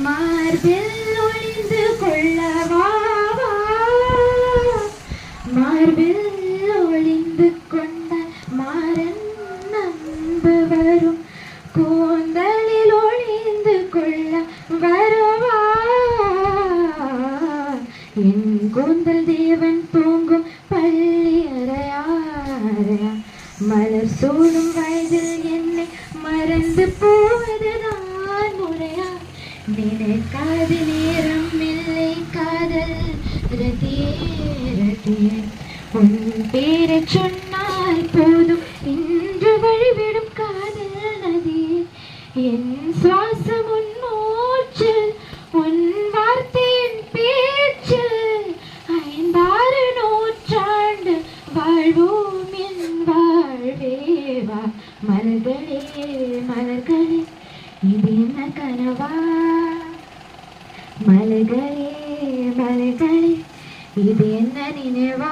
மார்பில் ஒளிந்து கொள்ளவா, மார்பில் ஒளிந்து கொண்ட மாறன் நம்பு வரும், கூந்தலில் ஒளிந்து கொள்ள வருவா, என் கூந்தல் தேவன் தூங்கும் பள்ளி அறையா, மலர் சூடும் வயதில் என்னை மறந்து போவதுதான் முறையா, நினைக்காத நேரம் இல்லை காதல் ரதியே ரதியே, உன் பேரை சொன்னால் போதும் இன்று வழிவிடும் காதல் நதியே, என் சுவாசம் உன் மூச்சு, உன் வார்த்தையின் பேச்சு, 5-6 நூற்றாண்டு வாழ்வோம் என் வாழ்வேவா, மலர்களே மலர்களே இது என்ன கனவா, மலர்களே மலர்களே இது என்ன நினைவா.